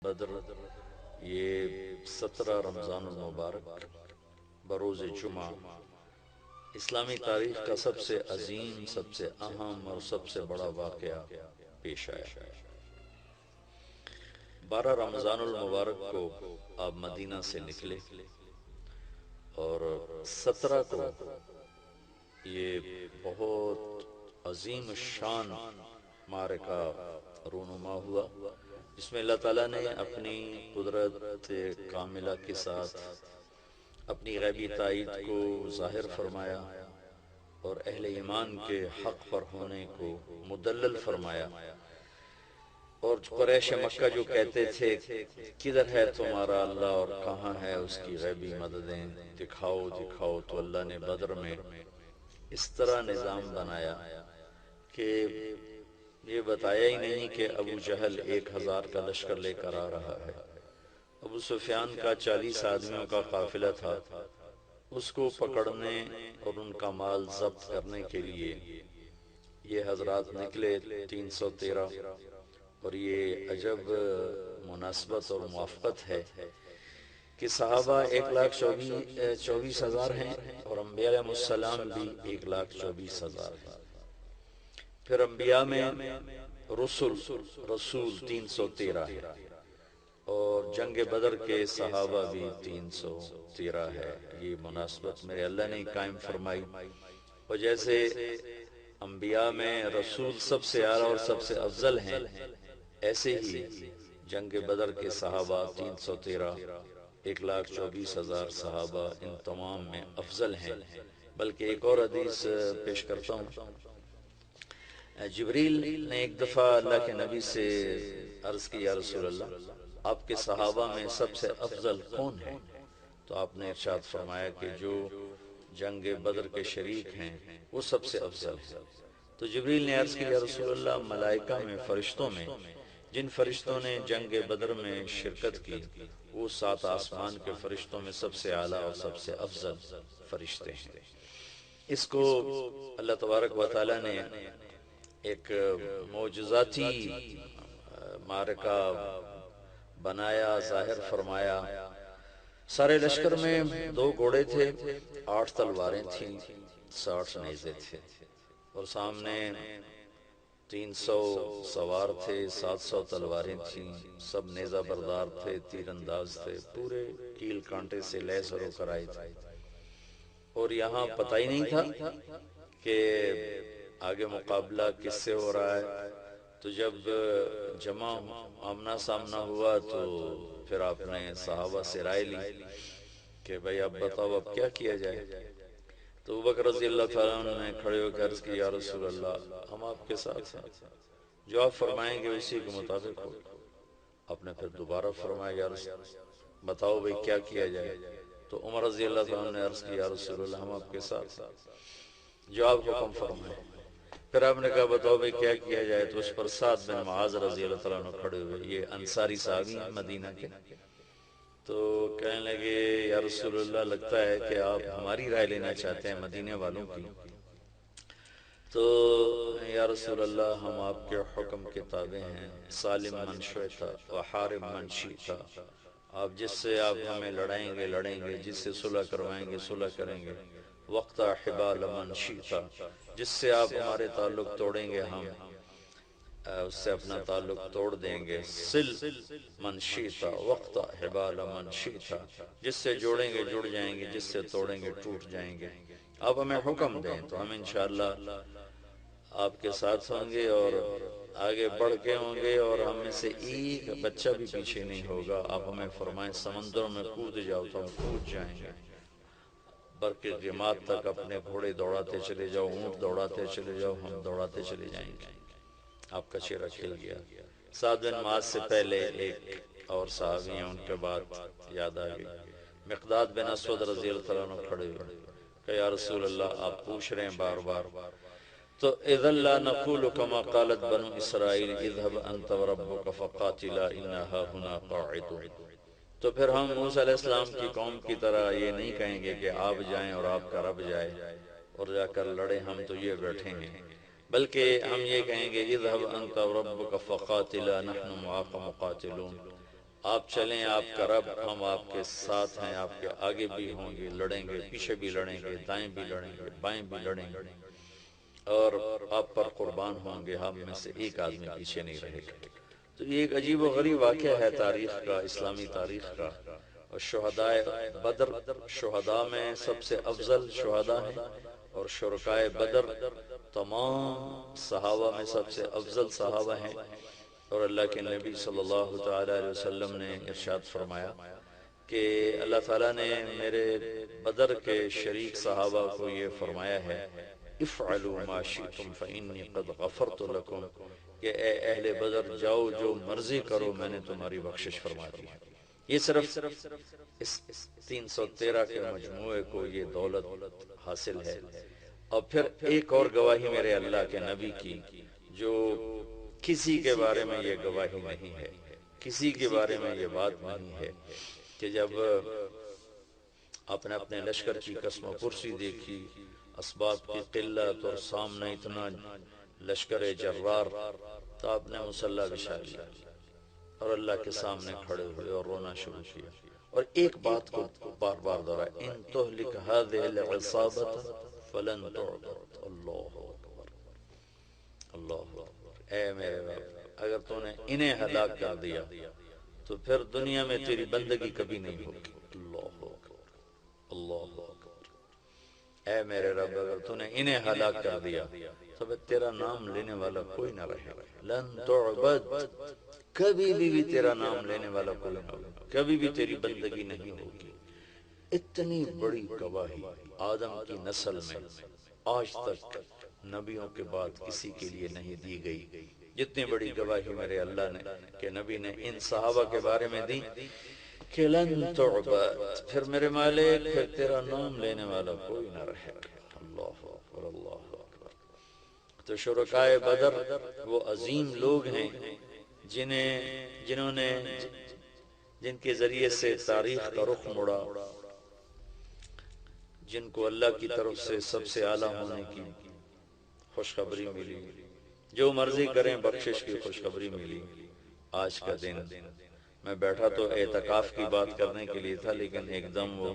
بدر، یہ 17 رمضان المبارک بروز جمعہ اسلامی تاریخ کا سب سے عظیم، سب سے اہم اور سب سے بڑا واقعہ پیش آیا۔ 12 رمضان المبارک کو آپ مدینہ سے نکلے اور 17 کو یہ بہت عظیم شان معرکہ رونما ہوا، جس میں اللہ تعالیٰ نے اپنی قدرت کاملہ کے ساتھ اپنی غیبی تائید کو ظاہر فرمایا اور اہل ایمان کے حق پر ہونے کو مدلل فرمایا۔ اور قریش مکہ جو کہتے تھے کدھر ہے تمہارا اللہ اور کہاں ہے اس کی غیبی مددیں، دکھاؤ دکھاؤ، تو اللہ نے بدر میں اس طرح نظام بنایا کہ یہ بتایا ہی نہیں کہ ابو جہل 1000 کا لشکر لے کر آ رہا ہے۔ ابو سفیان کا 40 آدمیوں کا قافلہ تھا، اس کو پکڑنے اور ان کا مال ضبط کرنے کے لیے یہ حضرات نکلے 313۔ اور یہ عجب مناسبت اور موافقت ہے کہ صحابہ 1,24,000 ہیں اور انبیاء علیہ السلام بھی 1,24,000 ہیں۔ پھر انبیاء میں رسول 313 ہے اور جنگ بدر کے صحابہ بھی 313 ہے۔ یہ مناسبت میرے اللہ نے قائم فرمائی، اور جیسے انبیاء میں رسول سب سے اعلیٰ اور سب سے افضل ہیں، ایسے ہی جنگ بدر کے صحابہ 313، 1,24,000 صحابہ ان تمام میں افضل ہیں۔ بلکہ ایک اور حدیث پیش کرتا ہوں۔ جبریل نے ایک دفعہ اللہ کے نبی سے عرض کی، یا رسول اللہ، آپ کے صحابہ میں سب سے افضل کون ہے؟ تو آپ نے ارشاد فرمایا کہ جو جنگ بدر کے شریک ہیں وہ سب سے افضل ہے۔ تو جبریل نے عرض کی، یا رسول اللہ، ملائکہ میں، فرشتوں میں جن فرشتوں نے جنگ بدر میں شرکت کی وہ 7 آسمان کے فرشتوں میں سب سے اعلیٰ اور سب سے افضل فرشتے ہیں۔ اس کو اللہ تبارک و تعالی نے ایک معجزاتی معرکہ بنایا، ظاہر فرمایا۔ سارے لشکر میں 2 گھوڑے تھے، 8 تلواریں تھیں، 60 نیزے تھے، اور سامنے 300 سوار تھے، 700 تلواریں تھیں، سب نیزہ بردار تھے، تیر انداز تھے، پورے کیل کانٹے سے لیس ہو کر آئے تھے۔ اور یہاں پتہ ہی نہیں تھا کہ آگے مقابلہ کس سے ہو رہا ہے۔ تو جب جمع آمنا سامنا ہوا تو پھر آپ نے صحابہ سے رائے لی کہ بھئی اب بتاؤ اب کیا کیا جائے۔ تو ابوبکر رضی اللہ تعالیٰ عنہ نے کھڑے ہو کے عرض کی، یا رسول اللہ، ہم آپ کے ساتھ ہیں، جو آپ فرمائیں گے اسی کے مطابق ہو۔ آپ نے پھر دوبارہ فرمایا، یا رسول بتاؤ بھئی کیا کیا جائے۔ تو عمر رضی اللہ تعالیٰ عنہ نے عرض کی، یا رسول اللہ، ہم آپ کے ساتھ ہیں، جو آپ حکم فرمائیں۔ پھر آپ نے کہا بتاؤ بھئی کیا کیا جائے۔ تو اس پر سعد بن معاذ رضی اللہ تعالیٰ عنہ کھڑے ہوئے، یہ انصاری صحابی ہیں مدینہ کے۔ تو کہنے لگے، یا رسول اللہ، لگتا ہے کہ آپ ہماری رائے لینا چاہتے ہیں مدینے والوں کی۔ تو یا رسول اللہ، ہم آپ کے حکم کے تابع ہیں، سالم من شئت وحارب من شئت۔ آپ جس سے آپ ہمیں لڑائیں گے لڑیں گے، جس سے صلح کروائیں گے صلح کریں گے۔ وقت حبال من شئت، جس سے آپ ہمارے تعلق توڑیں گے ہم اس سے اپنا تعلق توڑ دیں گے۔ سل من شئت وقت حبال من شئت، جس سے جوڑیں گے جڑ جائیں گے، جس سے توڑیں گے ٹوٹ جائیں گے۔ آپ ہمیں حکم دیں تو ہم انشاءاللہ آپ کے ساتھ ہوں گے اور آگے بڑھ کے ہوں گے، اور ہم میں سے ایک بچہ بھی پیچھے نہیں ہوگا۔ آپ ہمیں فرمائیں سمندروں میں کود جاؤ تو ہم کود جائیں گے، برق غماد تک اپنے گھوڑے دوڑاتے چلے جاؤ، اونٹ دوڑاتے چلے جاؤ، ہم دوڑاتے چلے جائیں گے۔ آپ کا چہرہ کھل گیا۔ سعد بن معاذ سے پہلے ایک اور صحابی ہیں، ان کے بعد یاد آ گئی، مقداد بن اسود رضی اللہ عنہ کھڑے ہوئے کہ یا رسول اللہ، آپ پوچھ رہے ہیں بار بار، تو اذا لا نقول كما قالت بنو اسرائیل اذهب انت وربك فقاتلا انا هاهنا قاعدون۔ تو پھر ہم موسیٰ علیہ السلام کی قوم کی طرح یہ نہیں کہیں گے کہ آپ جائیں اور آپ کا رب جائے اور جا کر لڑے، ہم تو یہ بیٹھے ہیں، بلکہ ہم یہ کہیں گے اذهب انت وربك فقاتلا نحن معاك مقاتلون۔ آپ چلیں، آپ کا رب، ہم آپ کے ساتھ ہیں، آپ کے آگے بھی ہوں گے، لڑیں گے، پیچھے بھی لڑیں گے، دائیں بھی لڑیں گے، بائیں بھی لڑیں گے، اور آپ پر قربان ہوں گے، ہم میں سے ایک آدمی پیچھے نہیں رہے گا۔ تو یہ ایک عجیب و غریب واقعہ ہے تاریخ کا، اسلامی تاریخ کا۔ اور شہدائے بدر شہداء میں سب سے افضل شہداء ہیں، اور شرکائے بدر تمام صحابہ میں سب سے افضل صحابہ ہیں۔ اور اللہ کے نبی صلی اللہ تعالی علیہ وسلم نے ارشاد فرمایا کہ اللہ تعالیٰ نے میرے بدر کے شریک صحابہ کو یہ فرمایا ہے، افعلوا ما شئتم فإنی قد غفرت لکم، کہ اے اہل بدر جاؤ جو مرضی کرو، میں نے تمہاری بخشش فرما دی ہے۔ یہ صرف اس 313 کے مجموعے کو یہ دولت حاصل ہے۔ اور پھر ایک اور گواہی میرے اللہ کے نبی کی، جو کسی کے بارے میں یہ گواہی نہیں ہے، کسی کے بارے میں یہ بات نہیں ہے، کہ جب آپ نے اپنے لشکر کی قسم و پرسی دیکھی، اسباب کی قلت اور سامنے اتنا لشکر جرار، تو آپ نے مصلی بچھا لیا اور اللہ کے سامنے کھڑے ہوئے اور رونا شروع کیا، اور ایک بات کو بار بار دہرایا، ان تہلک هذه العصابة فلن تعبد۔ اللہ اکبر، اللہ اکبر، اے میرے رب، اگر تو نے انہیں ہلاک کر دیا تو پھر دنیا میں تیری بندگی کبھی نہیں ہوگی۔ اللہ اکبر، اللہ اکبر، اے میرے رب، اگر تو نے انہیں ہلاک کر دیا تو پھر تیرا نام لینے والا کوئی نہ رہے گا۔ لن تعبد، کبھی بھی تیرا نام لینے والا کوئی نہ ہوگا، کبھی بھی تیری بندگی نہیں ہوگی۔ اتنی بڑی گواہی آدم کی نسل میں آج تک نبیوں کے بعد کسی کے لیے نہیں دی گئی، جتنی بڑی گواہی میرے اللہ نے کہ نبی نے ان صحابہ کے بارے میں دی کہ لن تعبد، پھر میرے مالک، پھر تیرا نام لینے والا کوئی نہ رہے گا۔ اللہ اکبر، اللہ اکبر۔ تو شرکائے بدر وہ عظیم لوگ ہیں جنہوں نے جن کے ذریعے سے تاریخ کا رخ مڑا، جن کو اللہ کی طرف سے سب سے اعلیٰ ہونے کی خوشخبری ملی، جو مرضی کریں بخشش کی خوشخبری ملی۔ آج کا دن میں بیٹھا تو اعتکاف کی بات کرنے کے لیے تھا، لیکن ایک دم وہ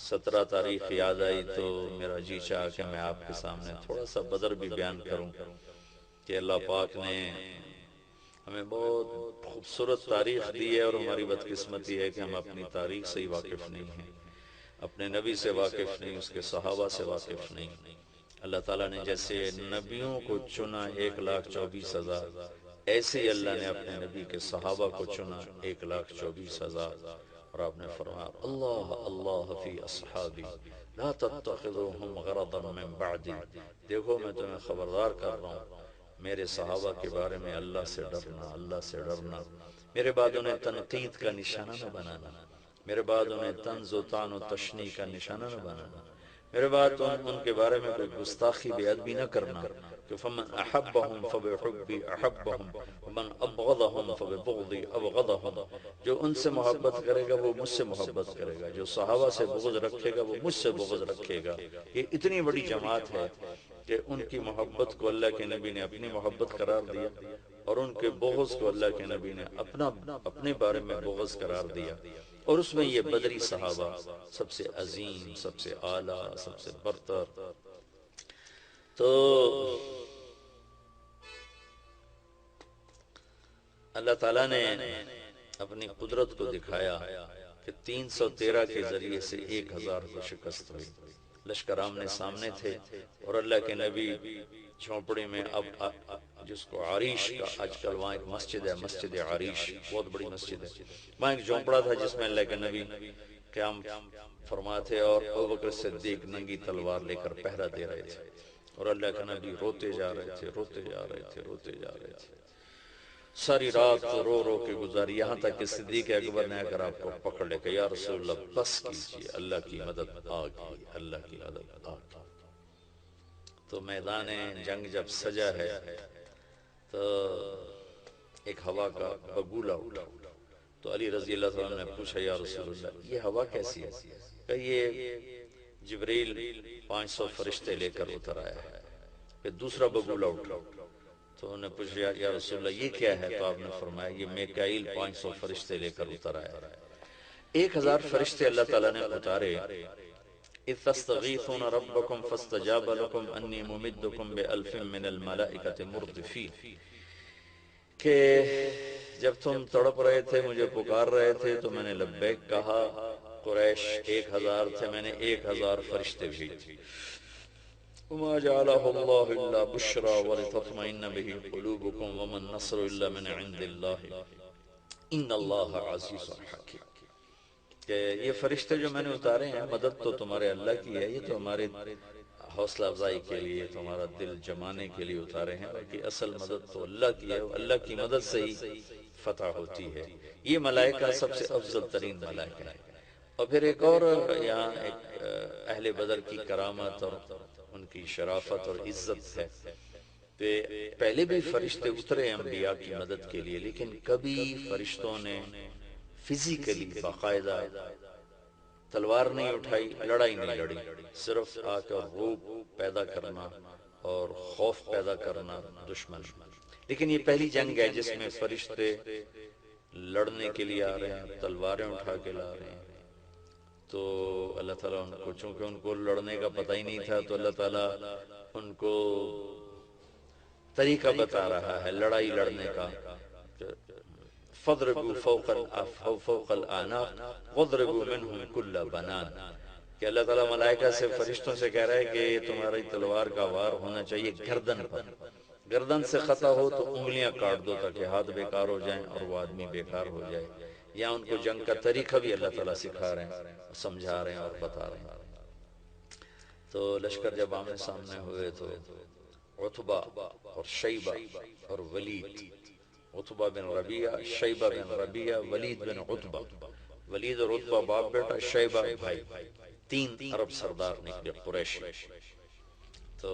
17 تاریخ یاد آئی تو میرا جی چاہا کہ میں آپ کے سامنے تھوڑا سا بدر بھی بیان کروں، کہ اللہ پاک نے ہمیں بہت خوبصورت تاریخ دی ہے، اور ہماری بدقسمتی ہے کہ ہم اپنی تاریخ سے ہی واقف نہیں ہیں، اپنے نبی سے واقف نہیں، اس کے صحابہ سے واقف نہیں۔ اللہ تعالیٰ نے جیسے نبیوں کو چنا 1,24,000، ایسے ہی اللہ نے اپنے نبی کے صحابہ کو چنا 1,24,000، اور آپ نے فرمایا اللہ اللہ فی اصحابی لا تتخذوهم غرضا من بعدی، دیکھو میں تمہیں خبردار کر رہا ہوں، میرے صحابہ کے بارے میں اللہ سے ڈرنا، اللہ سے ڈرنا، میرے بعد انہیں تنقید کا نشانہ نہ بنانا، میرے بعد انہیں طنز و طعن و تشنیع کا نشانہ نہ بنانا، میرے بعد ان کے بارے میں کوئی گستاخی بے ادبی نہ کرنا، کہ فمن احبہم فبحبی احبہم ومن ابغضہم فببغضی ابغضہم، جو ان سے محبت کرے گا وہ مجھ سے محبت کرے گا، جو صحابہ سے بغض رکھے گا وہ مجھ سے بغض رکھے گا۔ یہ اتنی بڑی جماعت ہے کہ ان کی محبت کو اللہ کے نبی نے اپنی محبت قرار دیا، اور ان کے بغض کو اللہ کے نبی نے اپنے بارے میں بغض قرار دیا، اور اس میں یہ بدری صحابہ سب سے عظیم، سب سے اعلیٰ، سب سے برتر۔ تو اللہ تعالیٰ نے اپنی قدرت کو دکھایا کہ 313 کے ذریعے سے 1000 کو شکست ہوئی، لشکر آمنے سامنے تھے، اور اللہ کے نبی جھونپڑی میں، اب جس کو عریش کا، آج کل وہاں ایک مسجد ہے، مسجد عریش، بہت بڑی مسجد ہے، وہاں ایک جھونپڑا تھا جس میں اللہ کے نبی قیام فرما تھے، اور ابوبکر صدیق ننگی تلوار لے کر پہرا دے رہے تھے، اور اللہ کا نبی روتے جا رہے تھے، روتے جا رہے تھے، روتے جا رہے تھے، ساری رات رو رو کے گزاری، یہاں تک کہ صدیق اکبر نے اگر آپ کو پکڑ لے کہ یا رسول اللہ بس کیجئے، اللہ کی مدد آ گئی، اللہ کی مدد آ گئی۔ تو میدان جنگ جب سجا ہے تو ایک ہوا کا بگولا اٹھا، تو علی رضی اللہ عنہ نے پوچھا یا رسول اللہ یہ ہوا کیسی ہے؟ کہ یہ جبریل 500 فرشتے لے کر اتر آیا ہے۔ پھر دوسرا بگولا اٹھا، تو انہوں نے پوچھا یا رسول اللہ یہ کیا ہے؟ تو آپ نے فرمایا یہ میکائیل 500 فرشتے لے کر اتر آیا ہے۔ 1000 فرشتے اللہ تعالیٰ نے اتارے۔ اِذْ تَسْتَغِيثُونَ رَبَّكُمْ فَاسْتَجَابَ لَكُمْ أَنِّي مُمِدُّكُمْ بِأَلْفٍ مِّنَ الْمَلَائِكَةِ مُرْدِفِينَ، کہ جب تم تڑپ رہے تھے مجھے پکار رہے تھے تو میں نے لبیک کہا، قریش 1000 تھے، میں نے 1000 فرشتے بھیجے۔ وما جعله الله إلا بشرى ولتطمئن به قلوبكم وما النصر إلا من عند الله إن الله عزيز حكيم، کہ یہ فرشتے جو میں نے اتارے ہیں مدد تو تمہارے اللہ کی ہے، یہ تو ہمارے حوصلہ افزائی کے لیے، تمہارا دل جمانے کے لیے اتارے ہیں، باقی اصل مدد تو اللہ کی ہے، اللہ کی مدد سے ہی فتح ہوتی ہے۔ یہ ملائکہ سب سے افضل ترین ملائکہ ہے۔ اور پھر ایک اور یہاں ایک اہل بدر کی کرامت اور ان کی شرافت اور عزت ہے کہ پہلے بھی فرشتے اترے انبیاء کی مدد کے لیے، لیکن کبھی فرشتوں نے فزیکلی باقاعدہ تلوار نہیں اٹھائی، لڑائی نہیں لڑی، صرف آ کر روب پیدا کرنا اور خوف پیدا کرنا دشمن۔ لیکن یہ پہلی جنگ ہے جس میں فرشتے لڑنے کے لیے آ رہے ہیں، تلواریں اٹھا کے لا رہے ہیں۔ تو اللہ تعالیٰ ان کو، چونکہ ان کو لڑنے کا پتہ ہی نہیں تھا، تو اللہ تعالیٰ ان کو طریقہ بتا رہا ہے لڑائی لڑنے کا۔ فَضْرِبُوا فَوْقَ الْأَعْنَاقِ وَاضْرِبُوا مِنْهُمْ كُلَّ بَنَانٍ، کہ اللہ تعالیٰ ملائکہ سے، فرشتوں سے کہہ رہا ہے کہ تمہاری تلوار کا وار ہونا چاہیے گردن پر، گردن سے خطا ہو تو انگلیاں کاٹ دو تاکہ ہاتھ بیکار ہو جائیں اور وہ آدمی بیکار ہو جائے۔ یا ان کو جنگ کا طریقہ بھی اللہ تعالیٰ سکھا رہے ہیں، سمجھا رہے ہیں اور بتا رہے ہیں۔ تو لشکر جب آمنے سامنے ہوئے تو عتبہ اور شیبہ اور ولید، عتبہ بن ربیعہ، شیبہ بن ربیعہ، ولید بن عتبہ، ولید اور عتبہ باپ بیٹا، شیبہ بھائی، 3 عرب سردار نکلے قریشی۔ تو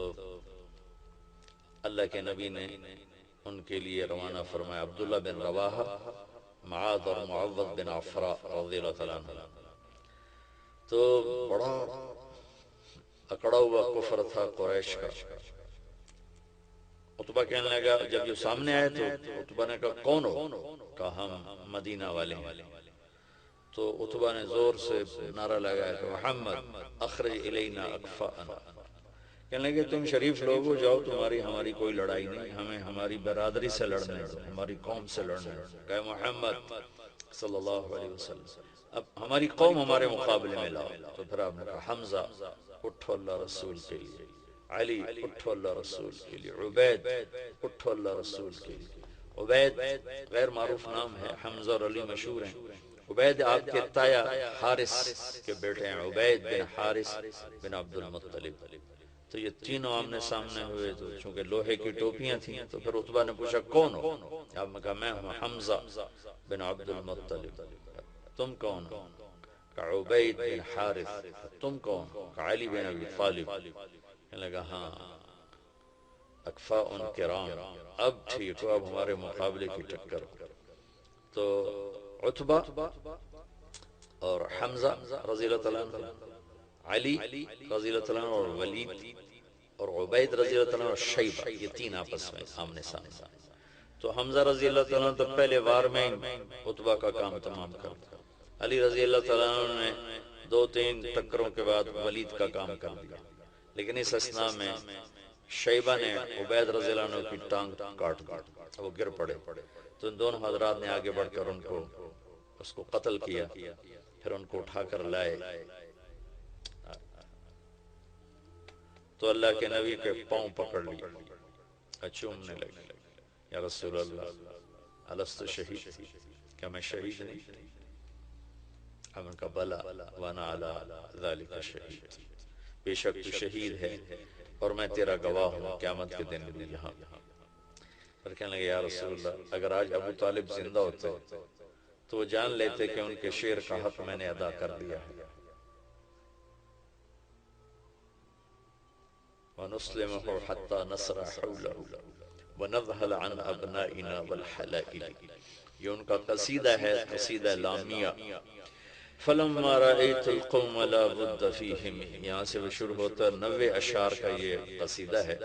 اللہ کے نبی نے ان کے لیے روانہ فرمایا عبداللہ بن رواحہ، معاذ اور معوذ بن عفراء رضی اللہ تعالیٰ عنہ۔ تو بڑا اکڑا ہوا کفر تھا قریش کا۔ عتبہ کہنے لگا، جب یہ سامنے آئے تو عتبہ نے کہا کون ہو؟ کہا ہم مدینہ والے ہیں۔ تو عتبہ نے زور سے نعرہ لگایا کہ محمد اخرج الینا اکفاءنا، کہنے لگے تم شریف لوگ ہو، جاؤ، تمہاری ہماری کوئی لڑائی نہیں، ہمیں ہماری برادری سے لڑنے دو، ہماری قوم سے لڑنے دو۔ کہا محمد صلی اللہ علیہ وسلم اب ہماری قوم ہمارے مقابلے میں لاؤ۔ تو پھر آپ نے کہا حمزہ اٹھو اللہ رسول کے لیے، علی اٹھو اللہ رسول کے لیے، عبید اٹھو اللہ رسول کے لیے۔ عبید غیر معروف نام ہے، حمزہ اور علی مشہور ہیں۔ عبید آپ کے تایا حارث کے بیٹے ہیں، عبید بن حارث بن عبد المطلب۔ تو یہ تینوں آمنے سامنے ہوئے، تو چونکہ لوہے کی ٹوپیاں تھیں تو پھر عتبہ نے پوچھا کون ہو؟ آپ نے کہا میں ہوں حمزہ بن عبد المطلب۔ تم کون ہو؟ کہا عبید بن حارث۔ تم کون ہو؟ کہا علی بن ابی طالب۔ کہنے لگا ہاں اکفاء کرام، اب ٹھیک ہو، اب ہمارے مقابلے کی ٹکر ہو۔ تو عتبہ اور حمزہ رضی اللہ تعالیٰ عنہ، علی رضی اللہ تعالیٰ عنہ اور ولید اور عبید رضی اللہ تعالیٰ عنہ اور شیبہ، یہ 3 آپس میں آمنے سامنے۔ تو حمزہ رضی اللہ تعالیٰ عنہ تو پہلے وار میں عتبہ کا کام تمام کر دیا، علی رضی اللہ تعالیٰ عنہ نے 2-3 ٹکروں کے بعد ولید کا کام کر دیا، لیکن اس اثناء میں شیبہ نے عبید رضی اللہ عنہ کی ٹانگ کاٹ دی، وہ گر پڑے۔ تو ان دونوں حضرات نے آگے بڑھ کر اس کو قتل کیا، پھر ان کو اٹھا کر لائے۔ تو اللہ کے نبی کے پاؤں پکڑ لیے، چومنے لگے، یا رسول اللہ الست شہید، کیا میں شہید نہیں؟ ہم نے کہا بلا وانا علی ذالک شہید، بے شک تو شہید ہے اور میں تیرا گواہ ہوں قیامت کے دن بھی یہاں۔ پھر کہنے لگے یا رسول اللہ اگر آج ابو طالب زندہ ہوتے تو وہ جان لیتے کہ ان کے شیر کا حق میں نے ادا کر دیا ہے۔ وَنُسْلِمُهُ حَتَّى نَصْرَ حَوْلَهُ وَنَذْهَلَ عَنْ أَبْنَائِنَا وَالْحَلَائِلِ، یہ ان کا قصیدہ ہے، قصیدہ لامیہ۔ فَلَمَّا رَأَيْتُ الْقَوْمَ لَا بُدَّ فِيهِمْ، یہاں سے وہ شروع ہوتا ہے، 90 اشعار کا یہ قصیدہ ہے۔